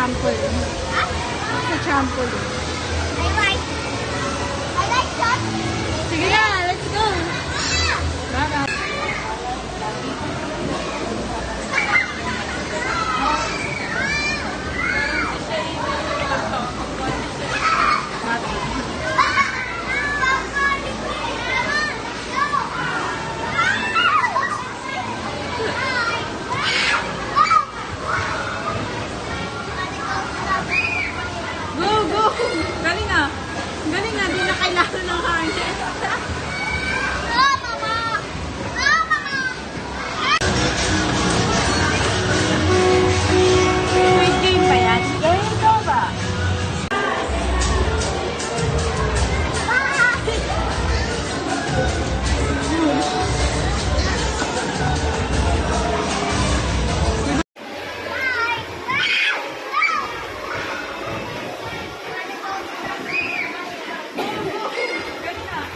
trampoline. Sa trampoline. I like that. Sige na, let's go. Bye-bye. Go, go! Galing ah. Galing ah, di na kailangan ng hangin. May game pa yan? Game ko ba? Galing ah.